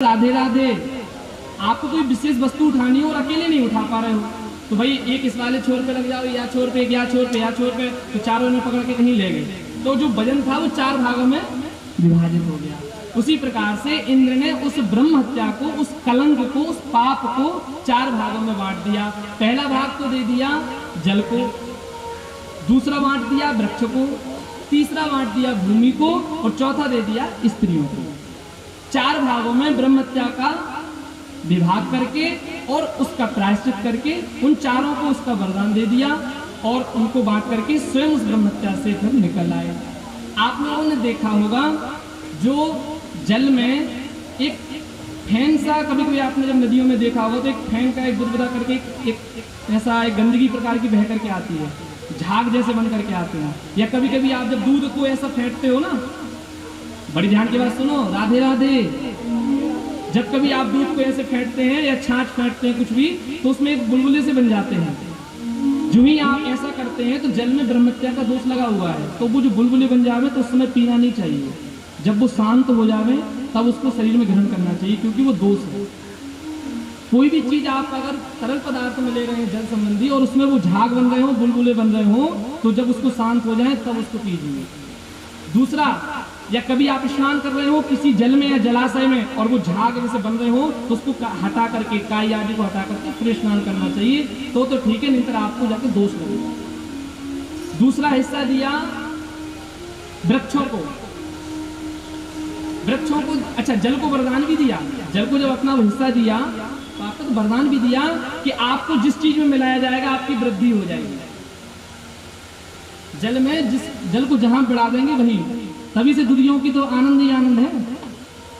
राधे राधे। आपको कोई विशेष वस्तु उठानी हो और अकेले नहीं उठा पा रहे हो तो भाई एक इस वाले छोर पे लग जाओ, या छोर पे, या छोर पे, या छोर पे, तो चारों ने पकड़ के कहीं ले गए, तो जो वजन था वो 4 भागों में विभाजित हो गया। उसी प्रकार से इंद्र ने उस ब्रह्म हत्या को, उस कलंक को, उस पाप को 4 भागों में बांट दिया। पहला भाग तो दे दिया जल को, दूसरा बांट दिया वृक्ष को, तीसरा बांट दिया भूमि को और चौथा दे दिया स्त्रियों को। 4 भागों में ब्रह्म हत्या का विभाग करके और उसका प्रायश्चित करके उन चारों को उसका वरदान दे दिया और उनको बांट करके स्वयं उस ब्रह्म हत्या से फिर निकल आए। आप लोगों ने देखा होगा जो जल में एक फैन सा, कभी कभी आपने जब नदियों में देखा होगा तो एक फैन का एक बुदबुदा करके एक ऐसा एक गंदगी प्रकार की बह करके आती है, झाग जैसे बन करके आते हैं। या कभी कभी आप जब दूध को ऐसा फेंटते हो ना, बड़ी ध्यान की बात सुनो, राधे राधे, जब कभी आप दूध को ऐसे फेंटते हैं या छाछ फेंटते हैं कुछ भी, तो उसमें एक बुलबुले से बन जाते हैं। जो ही आप ऐसा करते हैं तो जल में ब्रह्म हत्या का दोष लगा हुआ है, तो वो जो बुलबुले बन जावे तो उस समय पीना नहीं चाहिए। जब वो शांत हो जावे तब उसको शरीर में ग्रहण करना चाहिए, क्योंकि वो दोष है। कोई भी चीज आप अगर तरल पदार्थ में ले रहे हैं जल संबंधी और उसमें वो झाग बन रहे हो, बुलबुले बन रहे हो, तो जब उसको शांत हो जाए तब उसको पीजिए। दूसरा, या कभी आप स्नान कर रहे हो किसी जल में या जलाशय में और वो झाग जैसे बन रहे हो, तो उसको हटा करके, काई आदि को हटा करके फिर स्नान करना चाहिए, तो ठीक है, नहीं तो आपको जाके दोष लगेगा। दूसरा हिस्सा दिया वृक्षों को, अच्छा जल को वरदान भी दिया। जल को जब अपना हिस्सा दिया तो आपको तो वरदान भी दिया कि आपको जिस चीज में मिलाया जाएगा आपकी वृद्धि हो जाएगी। जल में जिस जल को जहां बढ़ा देंगे वहीं, तभी से दूधियों की तो आनंद ही आनंद है।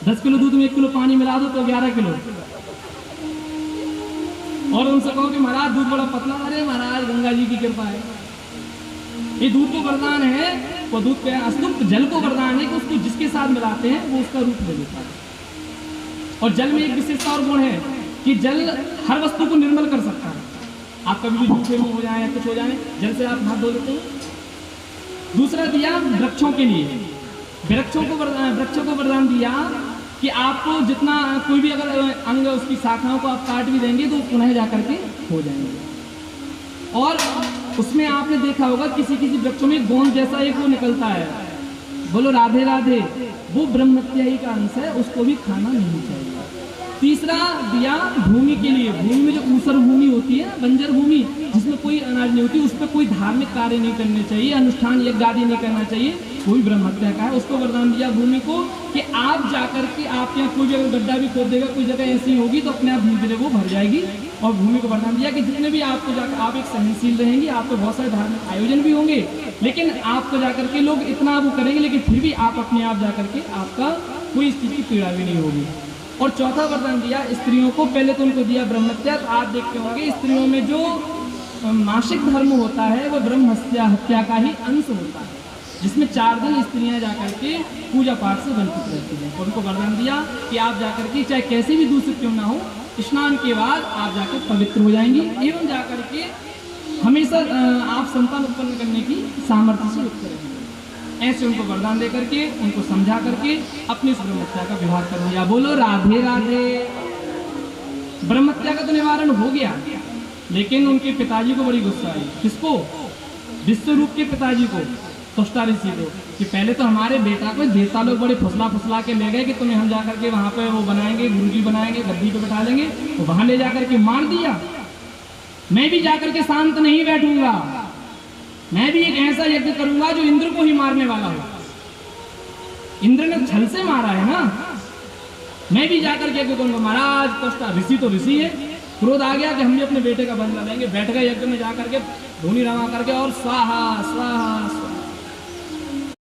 10 किलो दूध में 1 किलो पानी मिला दो तो 11 किलो। और उनसे कहो कि महाराज दूध बड़ा पतला, अरे महाराज गंगा जी की कृपा है। ये दूध को वरदान है, वो दूध के अस्तुप जल को वरदान है कि उसको जिसके साथ मिलाते हैं वो उसका रूप ले लेता है। और जल में एक विशेषता और गुण है कि जल हर वस्तु को निर्मल कर सकता है। आप कभी भी झूठे मुंह हो जाए या कुछ हो जाए, जल से आप हाथ धो लेते हैं। दूसरा दिया वृक्षों के लिए, वृक्षों को वरदान दिया कि आपको जितना कोई भी अगर अंग उसकी शाखाओं को आप काट भी देंगे तो पुनः जाकर के हो जाएंगे। और उसमें आपने देखा होगा किसी किसी वृक्षों में गोंद जैसा एक वो निकलता है, बोलो राधे राधे, वो ब्रह्म हत्या ही का अंश है, उसको भी खाना नहीं चाहिए। तीसरा दिया भूमि के लिए, भूमि में जो ऊसर भूमि होती है, बंजर भूमि जिसमें कोई अनाज नहीं होती, उस पर कोई धार्मिक कार्य नहीं करने चाहिए, अनुष्ठान यज्ञ आदि नहीं करना चाहिए, कोई ब्रह्म हत्या का है। उसको वरदान दिया भूमि को कि आप जाकर के आप यहाँ कोई भी अगर गड्ढा भी खोद देगा, कोई जगह ऐसी होगी तो अपने आप धीरे धीरे वो भर जाएगी। और भूमि को वरदान दिया कि जितने भी आपको जाकर आप एक सहनशील रहेंगे, आपको बहुत सारे धार्मिक आयोजन भी होंगे, लेकिन आपको जाकर के लोग इतना वो करेंगे, लेकिन फिर भी आप अपने आप जाकर के आपका कोई स्थिति की पीड़ा भी नहीं होगी। और चौथा वरदान दिया स्त्रियों को, पहले तो उनको दिया ब्रह्म हत्या। तो आप देखते होंगे स्त्रियों में जो मासिक धर्म होता है वो ब्रह्म हत्या का ही अंश होता है, जिसमें 4 दिन स्त्रियां जाकर के पूजा पाठ से वंचित रहती हैं। और उनको वरदान दिया कि आप जाकर के चाहे कैसे भी दूषित क्यों ना हो, स्नान के बाद आप जाकर पवित्र हो जाएंगी एवं जाकर के हमेशा आप संतान उत्पन्न करने की सामर्थ्य से युक्त रहेंगे। ऐसे उनको वरदान दे करके, उनको समझा करके अपनी इस ब्रह्म हत्या का विभाग कर दिया। बोलो राधे राधे। ब्रह्म हत्या का तो निवारण हो गया, लेकिन उनके पिताजी को बड़ी गुस्सा आई। किसको? विश्वरूप के पिताजी को, तुष्टा ऋषि को, कि पहले तो हमारे बेटा को देवता लोग बड़े फुसला के ले गए कि तुम्हें हम जाकर के वहां पे वो बनाएंगे, गुरुजी बनाएंगे, गद्दी पे बैठा लेंगे, तो वहां ले जाकर के मार दिया। मैं भी जाकर के शांत नहीं बैठूंगा, मैं भी एक ऐसा यज्ञ करूंगा जो इंद्र को ही मारने वाला हो। इंद्र ने छल से मारा है ना, मैं भी जाकर के यज्ञ करूंगा। महाराज तुष्टा ऋषि तो ऋषि है, क्रोध आ गया कि हम भी अपने बेटे का बदला लेंगे। बैठ गए यज्ञ में जाकर के धूनी रमा करके और स्वाहा स्वाहा स्वाहा।